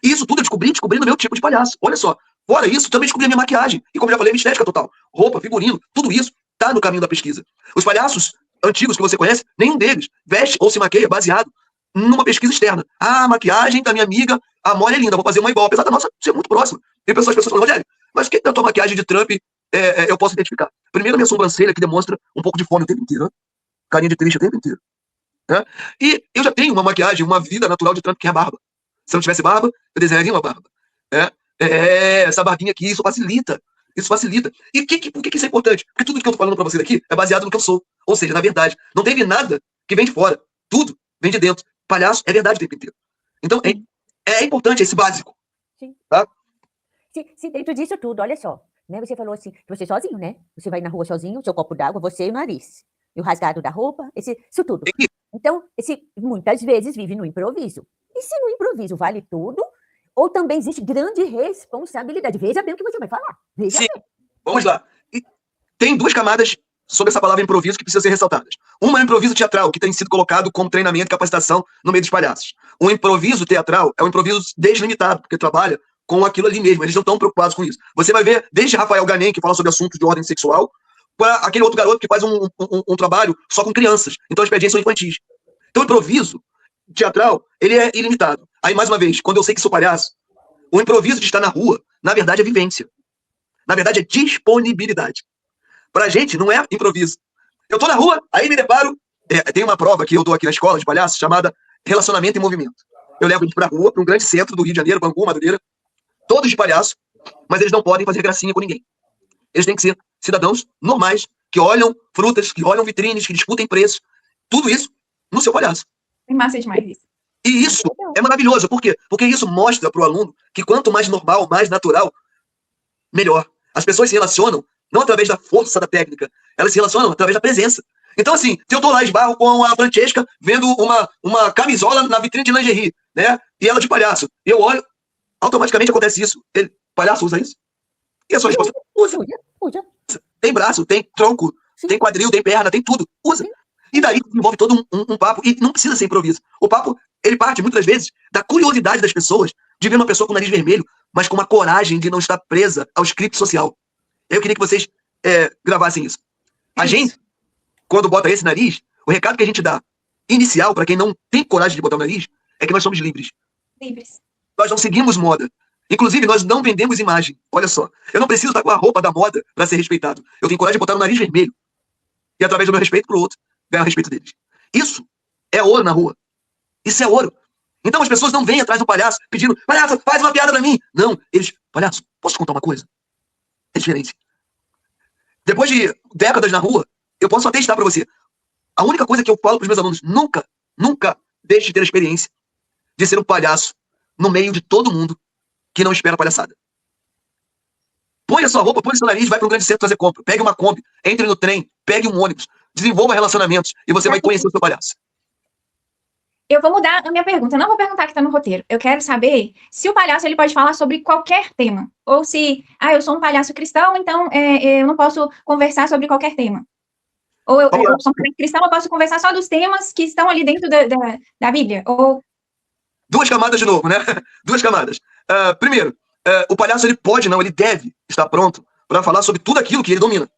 Speaker 4: E isso tudo eu descobrindo o meu tipo de palhaço. Olha só, fora isso, também descobri a minha maquiagem. E como já falei, minha estética total. Roupa, figurino, tudo isso tá no caminho da pesquisa. Os palhaços antigos que você conhece, nenhum deles veste ou se maqueia baseado numa pesquisa externa. Ah, a maquiagem da minha amiga, a Molly é linda, vou fazer uma igual. Apesar da nossa ser muito próxima. E as pessoas falam, Rogério, mas o que da tua maquiagem de Trump eu posso identificar? Primeiro, a minha sobrancelha, que demonstra um pouco de fome o tempo inteiro, né? Carinha de triste o tempo inteiro. Né? E eu já tenho uma maquiagem, uma vida natural de Trump, que é a barba. Se eu não tivesse barba, eu desenharia uma barba. Essa barbinha aqui, isso facilita. Isso facilita. E por que isso é importante? Porque tudo que eu tô falando pra vocês aqui é baseado no que eu sou. Ou seja, na verdade, não teve nada que vem de fora. Tudo vem de dentro. Palhaço é verdade o tempo inteiro. Então, é importante esse básico.
Speaker 2: Sim.
Speaker 4: Tá?
Speaker 2: Se dentro disso tudo, olha só, né? Você falou assim, que você sozinho, né? Você vai na rua sozinho, seu copo d'água, você e o nariz. E o rasgado da roupa, isso tudo. Então, muitas vezes vive no improviso. E se no improviso vale tudo, ou também existe grande responsabilidade? Veja bem o que você vai falar. Veja
Speaker 4: Sim.
Speaker 2: bem.
Speaker 4: Vamos lá. E tem duas camadas sobre essa palavra improviso que precisam ser ressaltadas. Uma é o improviso teatral, que tem sido colocado como treinamento e capacitação no meio dos palhaços. O improviso teatral é um improviso deslimitado, porque trabalha com aquilo ali mesmo. Eles não estão preocupados com isso. Você vai ver desde Rafael Ganem, que fala sobre assuntos de ordem sexual, para aquele outro garoto que faz um trabalho só com crianças. Então as piadinhas são infantis. Então o improviso teatral, ele é ilimitado. Aí, mais uma vez, quando eu sei que sou palhaço, o improviso de estar na rua, na verdade, é vivência. Na verdade, é disponibilidade. Pra gente, não é improviso. Eu tô na rua, aí me deparo. Tem uma prova que eu dou aqui na escola de palhaço chamada Relacionamento em Movimento. Eu levo eles pra rua, pra um grande centro do Rio de Janeiro, Bangu, Madureira, todos de palhaço, mas eles não podem fazer gracinha com ninguém. Eles têm que ser cidadãos normais, que olham frutas, que olham vitrines, que discutem preços. Tudo isso no seu palhaço.
Speaker 3: É massa demais isso.
Speaker 4: E isso é maravilhoso. Por quê? Porque isso mostra pro aluno que quanto mais normal, mais natural, melhor. As pessoas se relacionam não através da força da técnica, elas se relacionam através da presença. Então, assim, se eu tô lá esbarro com a Francesca vendo uma camisola na vitrine de lingerie, né? E ela de palhaço. E eu olho, automaticamente acontece isso. Ele, palhaço, usa isso? E a sua resposta? Usa. Tem braço, tem tronco, tem quadril, tem perna, tem tudo. Usa. E daí envolve todo um papo, e não precisa ser improviso. O papo, ele parte muitas vezes da curiosidade das pessoas de ver uma pessoa com o nariz vermelho, mas com uma coragem de não estar presa ao script social. Eu queria que vocês gravassem isso. A gente, quando bota esse nariz, o recado que a gente dá inicial para quem não tem coragem de botar o nariz é que nós somos livres.
Speaker 3: Livres.
Speaker 4: Nós não seguimos moda. Inclusive, nós não vendemos imagem. Olha só, eu não preciso estar com a roupa da moda para ser respeitado. Eu tenho coragem de botar o nariz vermelho. E através do meu respeito pro outro, ganhar o respeito deles. Isso é ouro na rua. Isso é ouro. Então as pessoas não vêm atrás do palhaço pedindo, palhaço, faz uma piada pra mim. Não, eles, palhaço, posso te contar uma coisa? É diferente. Depois de décadas na rua, eu posso atestar pra você. A única coisa que eu falo pros meus alunos, nunca deixe de ter a experiência de ser um palhaço no meio de todo mundo que não espera palhaçada. Põe a sua roupa, põe o seu nariz, vai para um grande centro fazer compra. Pegue uma Kombi, entre no trem, pegue um ônibus, desenvolva relacionamentos e você vai conhecer o seu palhaço.
Speaker 3: Eu vou mudar a minha pergunta. Eu não vou perguntar que tá no roteiro. Eu quero saber se o palhaço ele pode falar sobre qualquer tema. Ou se, eu sou um palhaço cristão, então eu não posso conversar sobre qualquer tema. Ou eu sou um palhaço cristão, eu posso conversar só dos temas que estão ali dentro da Bíblia. Ou...
Speaker 4: Duas camadas de novo, né? Duas camadas. Primeiro, o palhaço, ele pode, não, ele deve estar pronto para falar sobre tudo aquilo que ele domina.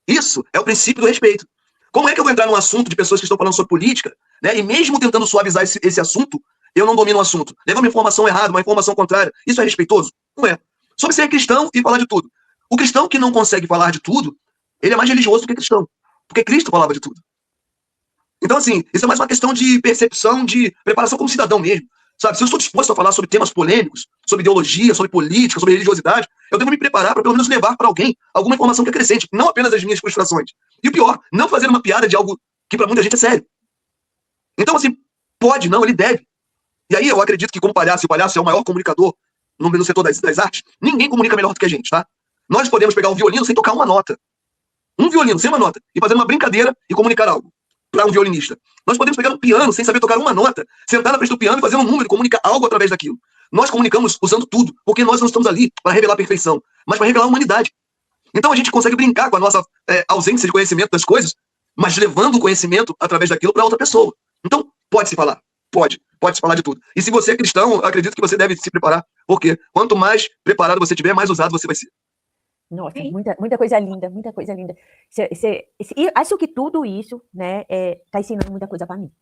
Speaker 4: Isso é o princípio do respeito. Como é que eu vou entrar num assunto de pessoas que estão falando sobre política, né, e mesmo tentando suavizar esse assunto, eu não domino o assunto? Levar uma informação errada, uma informação contrária, isso é respeitoso? Não é. Sobre ser cristão e falar de tudo. O cristão que não consegue falar de tudo, ele é mais religioso do que cristão. Porque Cristo falava de tudo. Então, assim, isso é mais uma questão de percepção, de preparação como cidadão mesmo. Sabe, se eu estou disposto a falar sobre temas polêmicos, sobre ideologia, sobre política, sobre religiosidade, eu devo me preparar para pelo menos levar para alguém alguma informação que acrescente, não apenas as minhas frustrações. E o pior, não fazer uma piada de algo que para muita gente é sério. Então, assim, pode, não, ele deve. E aí eu acredito que como palhaço, e o palhaço é o maior comunicador no setor das artes, ninguém comunica melhor do que a gente, tá? Nós podemos pegar um violino sem tocar uma nota. Um violino, sem uma nota, e fazer uma brincadeira e comunicar algo para um violinista. Nós podemos pegar um piano sem saber tocar uma nota, sentar na frente do piano e fazer um número e comunicar algo através daquilo. Nós comunicamos usando tudo, porque nós não estamos ali para revelar a perfeição, mas para revelar a humanidade. Então a gente consegue brincar com a nossa ausência de conhecimento das coisas, mas levando o conhecimento através daquilo para outra pessoa. Então, pode-se falar. Pode-se falar de tudo. E se você é cristão, eu acredito que você deve se preparar, porque quanto mais preparado você tiver, mais usado você vai ser.
Speaker 2: Nossa, muita coisa linda, muita coisa linda. E acho que tudo isso, né, tá ensinando muita coisa para mim.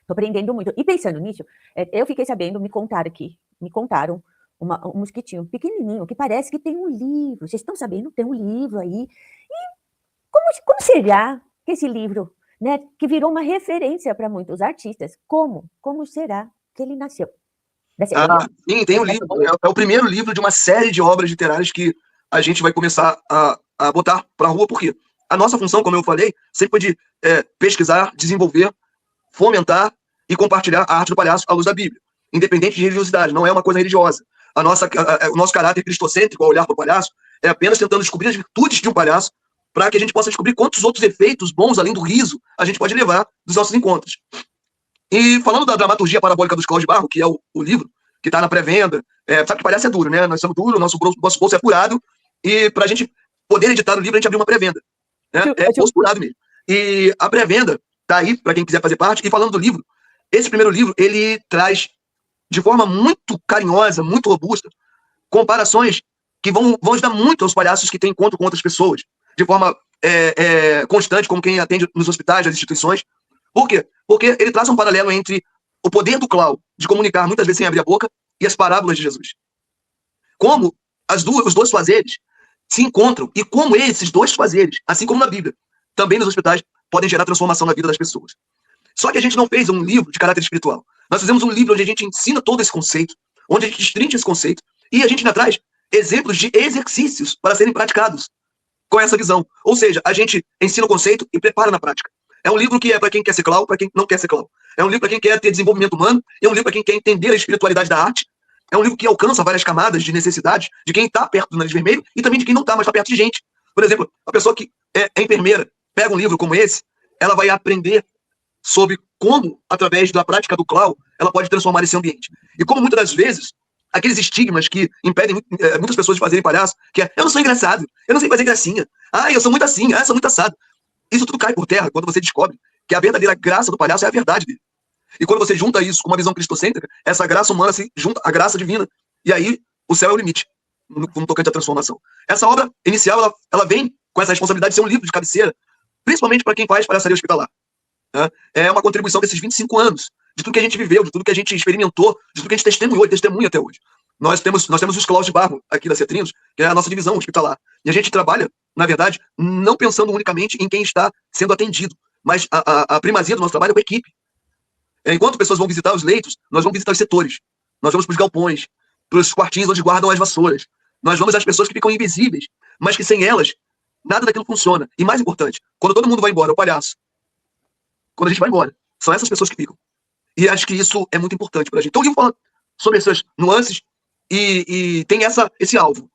Speaker 2: Tô aprendendo muito. E pensando nisso, eu fiquei sabendo, me contaram um mosquitinho pequenininho, que parece que tem um livro. Vocês estão sabendo? Tem um livro aí. E como será que esse livro, né, que virou uma referência para muitos artistas, como será que ele nasceu?
Speaker 4: Sim, tem um livro. É o primeiro livro de uma série de obras literárias que a gente vai começar a botar para a rua, porque a nossa função, como eu falei, sempre foi de pesquisar, desenvolver, fomentar e compartilhar a arte do palhaço à luz da Bíblia, independente de religiosidade, não é uma coisa religiosa. O nosso caráter cristocêntrico ao olhar para o palhaço é apenas tentando descobrir as virtudes de um palhaço para que a gente possa descobrir quantos outros efeitos bons, além do riso, a gente pode levar dos nossos encontros. E falando da dramaturgia parabólica dos Cláudio de Barro, que é o livro que está na pré-venda, sabe que palhaço é duro, né? Nós somos duros, nosso bolso é furado, e para a gente poder editar o livro, a gente abriu uma pré-venda. Né? É bolso furado mesmo. E a pré-venda está aí para quem quiser fazer parte. E falando do livro, esse primeiro livro, ele traz de forma muito carinhosa, muito robusta, comparações que vão ajudar muito aos palhaços que têm encontro com outras pessoas, de forma constante, como quem atende nos hospitais, nas instituições. Por quê? Porque ele traz um paralelo entre o poder do clown de comunicar, muitas vezes sem abrir a boca, e as parábolas de Jesus. Como os dois fazeres se encontram e como esses dois fazeres, assim como na Bíblia, também nos hospitais, podem gerar transformação na vida das pessoas. Só que a gente não fez um livro de caráter espiritual. Nós fizemos um livro onde a gente ensina todo esse conceito, onde a gente destrincha esse conceito, e a gente ainda traz exemplos de exercícios para serem praticados com essa visão. Ou seja, a gente ensina o conceito e prepara na prática. É um livro que é para quem quer ser clown, para quem não quer ser clown. É um livro para quem quer ter desenvolvimento humano, é um livro para quem quer entender a espiritualidade da arte, é um livro que alcança várias camadas de necessidade de quem está perto do nariz vermelho e também de quem não está, mas está perto de gente. Por exemplo, a pessoa que é enfermeira, pega um livro como esse, ela vai aprender sobre como, através da prática do clown, ela pode transformar esse ambiente. E como muitas das vezes, aqueles estigmas que impedem muitas pessoas de fazerem palhaço, que é, eu não sou engraçado, eu não sei fazer gracinha, eu sou muito assim, eu sou muito assado. Isso tudo cai por terra quando você descobre que a verdadeira graça do palhaço é a verdade dele. E quando você junta isso com uma visão cristocêntrica, essa graça humana se junta à graça divina. E aí, o céu é o limite, no tocante à transformação. Essa obra inicial, ela vem com essa responsabilidade de ser um livro de cabeceira, principalmente para quem faz palhaçaria hospitalar. Né? É uma contribuição desses 25 anos, de tudo que a gente viveu, de tudo que a gente experimentou, de tudo que a gente testemunhou e testemunha até hoje. Nós temos os Cláudio de Barro, aqui da Cetrinos, que é a nossa divisão hospitalar. E a gente trabalha, na verdade, não pensando unicamente em quem está sendo atendido, mas a primazia do nosso trabalho é com a equipe. Enquanto pessoas vão visitar os leitos, nós vamos visitar os setores. Nós vamos para os galpões, para os quartinhos onde guardam as vassouras. Nós vamos às pessoas que ficam invisíveis, mas que sem elas, nada daquilo funciona. E mais importante, quando todo mundo vai embora, o palhaço, quando a gente vai embora, são essas pessoas que ficam. E acho que isso é muito importante para a gente. Então o livro fala sobre essas nuances e tem esse alvo.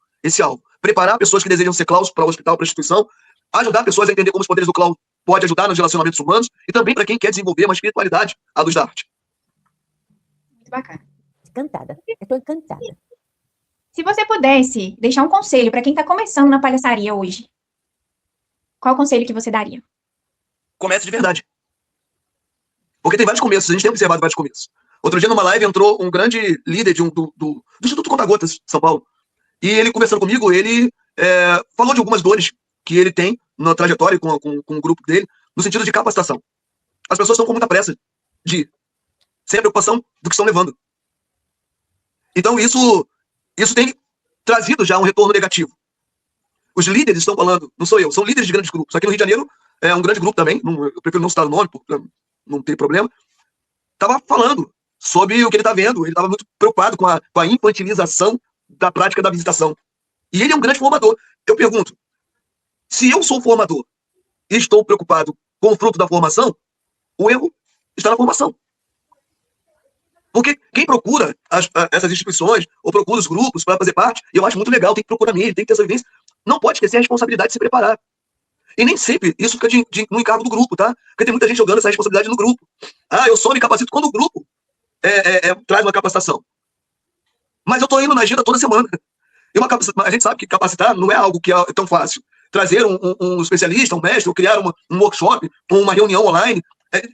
Speaker 4: Preparar pessoas que desejam ser clowns para o hospital, para a instituição, ajudar pessoas a entender como os poderes do clown pode ajudar nos relacionamentos humanos e também para quem quer desenvolver uma espiritualidade à luz da arte.
Speaker 3: Muito bacana.
Speaker 2: Encantada. Eu estou encantada.
Speaker 3: Se você pudesse deixar um conselho para quem está começando na palhaçaria hoje, qual conselho que você daria?
Speaker 4: Comece de verdade. Porque tem vários começos, a gente tem observado vários começos. Outro dia, numa live, entrou um grande líder do Instituto Conta Gotas, São Paulo. E ele, conversando comigo, ele falou de algumas dores que ele tem na trajetória com o grupo dele, no sentido de capacitação. As pessoas estão com muita pressa de ir, sem a preocupação do que estão levando. Então, isso tem trazido já um retorno negativo. Os líderes estão falando, não sou eu, são líderes de grandes grupos. Aqui no Rio de Janeiro, é um grande grupo também, eu prefiro não citar o nome, porque não tem problema. Estava falando sobre o que ele está vendo, ele estava muito preocupado com a infantilização da prática da visitação. E ele é um grande formador. Eu pergunto, se eu sou formador e estou preocupado com o fruto da formação, o erro está na formação. Porque quem procura essas instituições, ou procura os grupos para fazer parte, eu acho muito legal, tem que procurar mesmo, tem que ter essa evidência, não pode esquecer a responsabilidade de se preparar. E nem sempre isso fica no encargo do grupo, tá? Porque tem muita gente jogando essa responsabilidade no grupo. Ah, eu só me capacito quando o grupo traz uma capacitação. Mas eu estou indo na agenda toda semana. E a gente sabe que capacitar não é algo que é tão fácil. Trazer um especialista, um mestre, ou criar um workshop, uma reunião online,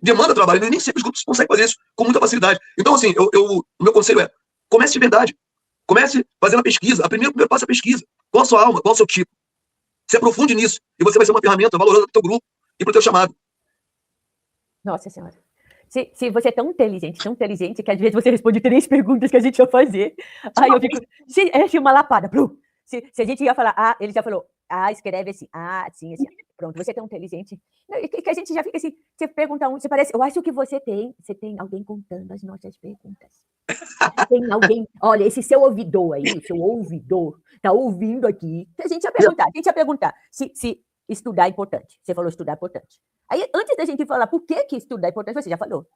Speaker 4: demanda trabalho. E nem sempre os grupos conseguem fazer isso com muita facilidade. Então, assim, o meu conselho é, comece de verdade. Comece fazendo a pesquisa. O primeiro passo é a pesquisa. Qual a sua alma? Qual o seu tipo? Se aprofunde nisso. E você vai ser uma ferramenta valorosa para o teu grupo e para o teu chamado.
Speaker 2: Nossa Senhora. Se você é tão inteligente, que às vezes você responde 3 perguntas que a gente ia fazer. Aí eu fico. Se uma lapada. Se a gente ia falar, ele já falou, escreve assim, assim, assim. Pronto, você é tão inteligente. Que a gente já fica assim, você pergunta você parece, eu acho que você tem alguém contando as nossas perguntas. Tem alguém, olha, esse seu ouvidor aí, tá ouvindo aqui. A gente ia perguntar se estudar é importante. Você falou estudar é importante. Aí, antes da gente falar por que estudar é importante, você já falou.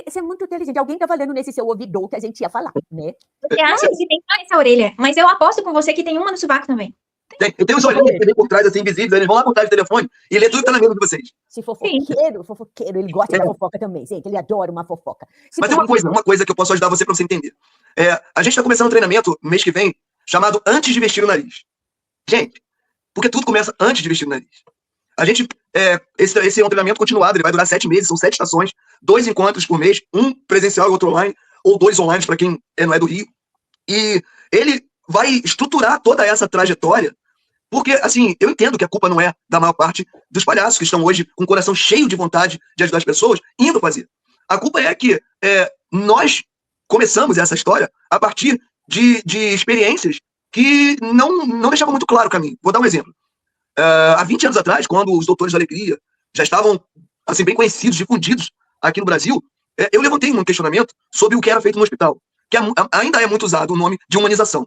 Speaker 2: Você é muito inteligente. Alguém tá falando nesse seu ouvidor que a gente ia falar, né?
Speaker 3: Você acha que tem só nessa orelha, mas eu aposto com você que tem uma no sovaco também.
Speaker 4: Tem uns olhinhos que vem por trás, assim, invisíveis, eles vão lá por trás do telefone e lê tudo que tá na mesa de vocês.
Speaker 2: Se fofoqueiro, ele gosta da fofoca também, gente, ele adora uma fofoca.
Speaker 4: Mas tem uma coisa que eu posso ajudar você pra você entender. A gente tá começando um treinamento mês que vem, chamado Antes de Vestir o Nariz. Gente, porque tudo começa antes de vestir o nariz. A gente, esse é um treinamento continuado, ele vai durar 7 meses, são 7 estações, 2 encontros por mês, um presencial e outro online, ou 2 online para quem não é do Rio. E ele vai estruturar toda essa trajetória, porque, assim, eu entendo que a culpa não é da maior parte dos palhaços que estão hoje com o coração cheio de vontade de ajudar as pessoas, indo fazer. A culpa é que nós começamos essa história a partir de experiências que não deixavam muito claro o caminho. Vou dar um exemplo. Há 20 anos atrás, quando os Doutores da Alegria já estavam assim, bem conhecidos, difundidos aqui no Brasil, eu levantei um questionamento sobre o que era feito no hospital, que ainda é muito usado o nome de humanização.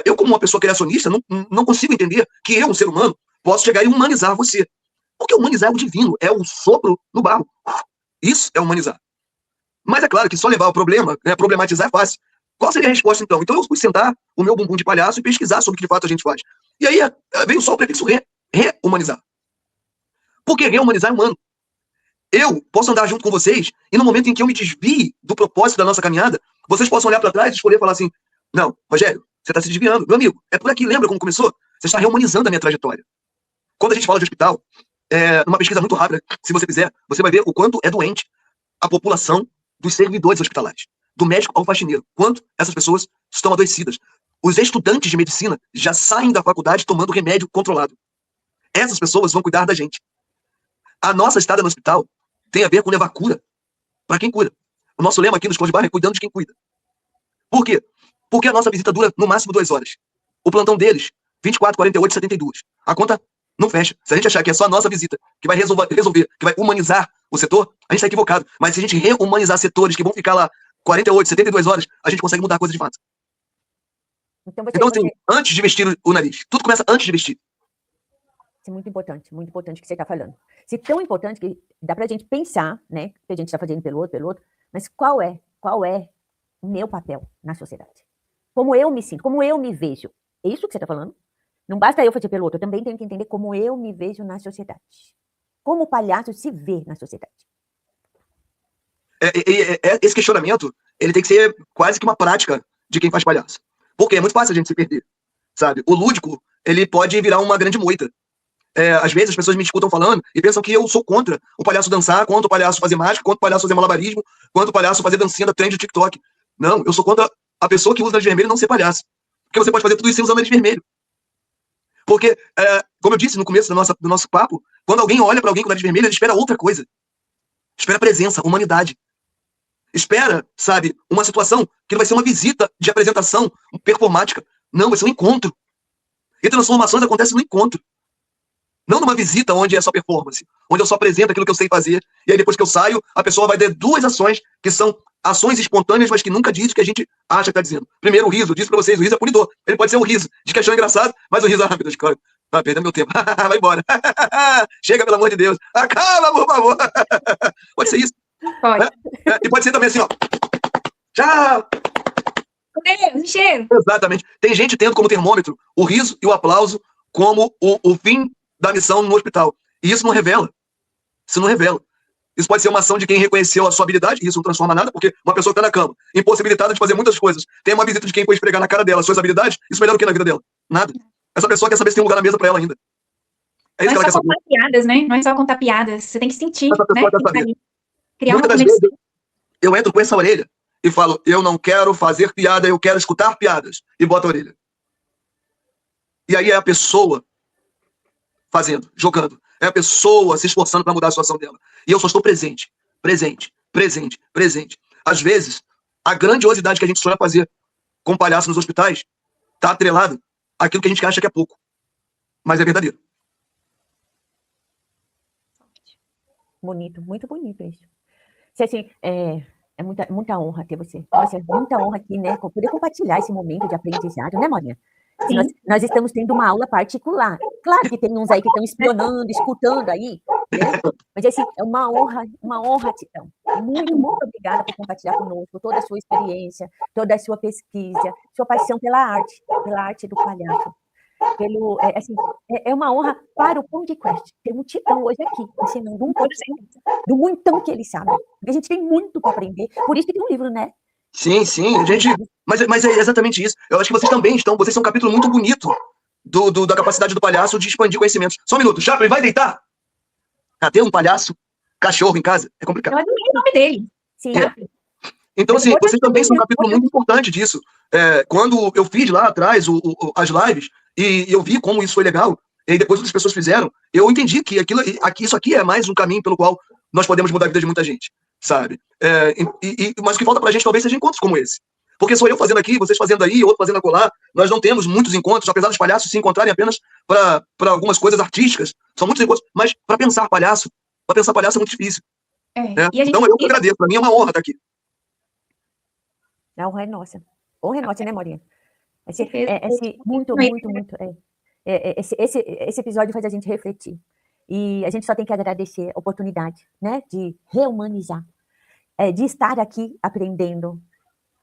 Speaker 4: Eu, como uma pessoa criacionista, não consigo entender que eu, um ser humano, posso chegar e humanizar você. Porque humanizar é o divino, é o sopro no barro. Isso é humanizar. Mas é claro que só levar o problema, problematizar é fácil. Qual seria a resposta, então? Então eu fui sentar o meu bumbum de palhaço e pesquisar sobre o que de fato a gente faz. E aí veio só o prefixo rehumanizar. Porque rehumanizar é humano. Eu posso andar junto com vocês e no momento em que eu me desvie do propósito da nossa caminhada, vocês possam olhar para trás e escolher e falar assim, não, Rogério, você está se desviando. Meu amigo, é por aqui, lembra como começou? Você está rehumanizando a minha trajetória. Quando a gente fala de hospital, numa pesquisa muito rápida, se você fizer, você vai ver o quanto é doente a população dos servidores hospitalares, do médico ao faxineiro, quanto essas pessoas estão adoecidas. Os estudantes de medicina já saem da faculdade tomando remédio controlado. Essas pessoas vão cuidar da gente. A nossa estada no hospital tem a ver com levar cura para quem cura. O nosso lema aqui nos Clãs de Barra é cuidando de quem cuida. Por quê? Porque a nossa visita dura no máximo 2 horas. O plantão deles, 24, 48, 72. A conta não fecha. Se a gente achar que é só a nossa visita que vai resolver, que vai humanizar o setor, a gente está equivocado. Mas se a gente rehumanizar setores que vão ficar lá 48, 72 horas, a gente consegue mudar a coisa de fato. Então, assim, antes de vestir o nariz. Tudo começa antes de vestir.
Speaker 2: Isso é muito importante o que você está falando. Isso é tão importante que dá pra gente pensar, né? Que a gente está fazendo pelo outro, mas qual é o meu papel na sociedade? Como eu me sinto, como eu me vejo. É isso que você está falando? Não basta eu fazer pelo outro, eu também tenho que entender como eu me vejo na sociedade. Como o palhaço se vê na sociedade.
Speaker 4: Esse questionamento, ele tem que ser quase que uma prática de quem faz palhaço. Porque é muito fácil a gente se perder, sabe? O lúdico, ele pode virar uma grande moita. às vezes as pessoas me escutam falando e pensam que eu sou contra o palhaço dançar, contra o palhaço fazer mágica, contra o palhaço fazer malabarismo, contra o palhaço fazer dancinha da trend do TikTok. Não, eu sou contra a pessoa que usa nariz vermelho não ser palhaço. Porque você pode fazer tudo isso sem usar nariz vermelho. Porque, como eu disse no começo do nosso papo, quando alguém olha pra alguém com nariz vermelho, ele espera outra coisa. Espera presença, humanidade. Espera, sabe, uma situação que vai ser uma visita de apresentação performática. Não, vai ser um encontro. E transformações acontecem no encontro. Não numa visita onde é só performance, onde eu só apresento aquilo que eu sei fazer, e aí depois que eu saio, a pessoa vai ter duas ações, que são ações espontâneas, mas que nunca diz o que a gente acha que tá dizendo. Primeiro, o riso. Eu disse pra vocês, o riso é punidor. Ele pode ser um riso de que achou engraçado, mas o riso rápido, de claro. Tá perdendo meu tempo. Vai embora. Chega, pelo amor de Deus. Acaba, por favor. Pode ser isso.
Speaker 3: Pode.
Speaker 4: E pode ser também assim, ó. Tchau.
Speaker 3: Deus, cheiro.
Speaker 4: Exatamente. Tem gente tendo como termômetro o riso e o aplauso como o fim da missão no hospital. E isso não revela. Isso não revela. Isso pode ser uma ação de quem reconheceu a sua habilidade, e isso não transforma nada, porque uma pessoa que está na cama, impossibilitada de fazer muitas coisas, tem uma visita de quem foi esfregar na cara dela as suas habilidades, isso melhora o que na vida dela? Nada. Essa pessoa quer saber se tem um lugar na mesa para ela ainda. É isso
Speaker 3: Não
Speaker 4: que
Speaker 3: é
Speaker 4: ela
Speaker 3: só
Speaker 4: quer saber.
Speaker 3: contar piadas, né? Não é só contar piadas. Você tem que sentir,
Speaker 4: Essa pessoa
Speaker 3: né?
Speaker 4: quer saber.
Speaker 3: Criar uma
Speaker 4: Muitas das
Speaker 3: conexão.
Speaker 4: vezes eu entro com essa orelha e falo, eu não quero fazer piada, eu quero escutar piadas. E boto a orelha. E aí é a pessoa fazendo, jogando. É a pessoa se esforçando para mudar a situação dela. E eu só estou presente. Presente, presente, presente. Às vezes, a grandiosidade que a gente sonha fazer com palhaço nos hospitais está atrelado àquilo que a gente acha que é pouco. Mas é verdadeiro.
Speaker 2: Bonito, muito bonito isso. Assim, é muita honra ter você. Nossa, é muita honra aqui, né? Poder compartilhar esse momento de aprendizado, né, Maria? Nós estamos tendo uma aula particular. Claro que tem uns aí que estão espionando, escutando aí, né? Mas assim, é uma honra, Titão. Muito, muito obrigada por compartilhar conosco toda a sua experiência, toda a sua pesquisa, sua paixão pela arte do palhaço. É uma honra para o podcast ter um Titão hoje aqui, ensinando um pouquinho do muitão que ele sabe. Porque a gente tem muito para aprender, por isso que tem um livro, né?
Speaker 4: Sim, a gente... Mas é exatamente isso. Eu acho que vocês também estão... Vocês são um capítulo muito bonito da capacidade do palhaço de expandir conhecimentos. Só um minuto. Chaplin, vai deitar? Cadê um palhaço cachorro em casa? É complicado.
Speaker 3: Eu adorei o nome dele.
Speaker 2: Sim.
Speaker 4: Então, assim, vocês também são um capítulo muito importante disso. Quando eu fiz lá atrás as lives, e eu vi como isso foi legal, e depois outras pessoas fizeram, eu entendi que isso aqui é mais um caminho pelo qual nós podemos mudar a vida de muita gente, sabe? Mas o que falta pra gente talvez seja encontros como esse. Porque sou eu fazendo aqui, vocês fazendo aí, outro fazendo acolá. Nós não temos muitos encontros, apesar dos palhaços se encontrarem apenas para algumas coisas artísticas. São muitos encontros, mas para pensar palhaço é muito difícil. Então eu que agradeço, para mim é uma honra estar aqui.
Speaker 2: A honra é nossa. Honra é nossa, né, Morinha? Esse episódio faz a gente refletir. E a gente só tem que agradecer a oportunidade, né, de rehumanizar, de estar aqui aprendendo,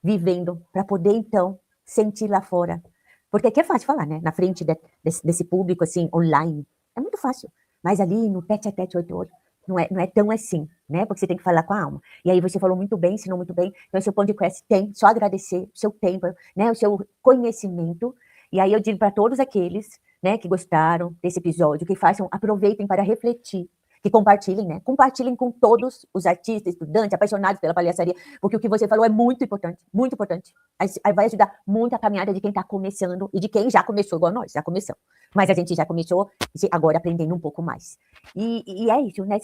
Speaker 2: vivendo, para poder, então, sentir lá fora. Porque aqui é fácil falar, né? Na frente desse público, assim, online. É muito fácil. Mas ali, no tete-a-tete, 8 horas, não é tão assim, né? Porque você tem que falar com a alma. E aí você falou muito bem, ensinou muito bem. Então, esse podcast tem, só agradecer o seu tempo, né? O seu conhecimento. E aí eu digo para todos aqueles, né, que gostaram desse episódio, que aproveitem para refletir, que compartilhem, né? Compartilhem com todos os artistas, estudantes, apaixonados pela palhaçaria, porque o que você falou é muito importante, muito importante. Aí vai ajudar muito a caminhada de quem está começando e de quem já começou, igual nós, já começamos. Mas a gente já começou, agora aprendendo um pouco mais. E é isso, né,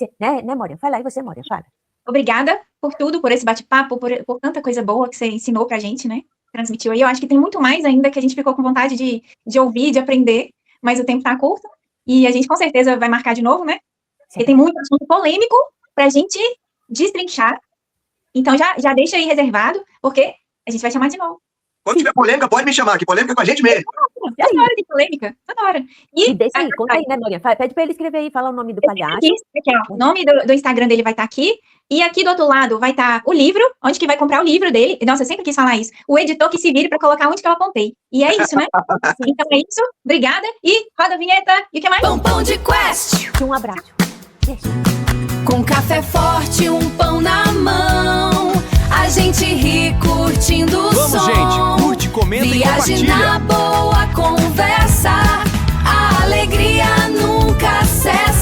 Speaker 2: Moria? Fala aí você, Moria, fala.
Speaker 3: Obrigada por tudo, por esse bate-papo, por tanta coisa boa que você ensinou pra gente, né? Transmitiu aí. Eu acho que tem muito mais ainda que a gente ficou com vontade de ouvir, de aprender, mas o tempo tá curto. E a gente com certeza vai marcar de novo, né? Porque tem muito assunto polêmico pra gente destrinchar. Então já deixa aí reservado, porque a gente vai chamar de novo.
Speaker 4: Quando tiver polêmica, pode me chamar, que polêmica é com a gente mesmo.
Speaker 3: Toda hora de polêmica, toda hora.
Speaker 2: E deixa aí, conta aí, né, Moria? Pede pra ele escrever aí, falar o nome do palhaço.
Speaker 3: Aqui, ó, o nome do Instagram dele vai estar aqui. E aqui do outro lado vai estar o livro, onde que vai comprar o livro dele. Nossa, eu sempre quis falar isso. O editor que se vire para colocar onde que eu apontei. E é isso, né? Então é isso. Obrigada. E roda a vinheta. E o que mais?
Speaker 5: Pão de Quest.
Speaker 2: Um abraço. Beijo.
Speaker 5: Com café forte, um pão na mão. A gente ri curtindo o som.
Speaker 1: Vamos, gente. Curte, comenta e
Speaker 5: Viagem
Speaker 1: compartilha.
Speaker 5: na boa conversa. A alegria alegria nunca cessa.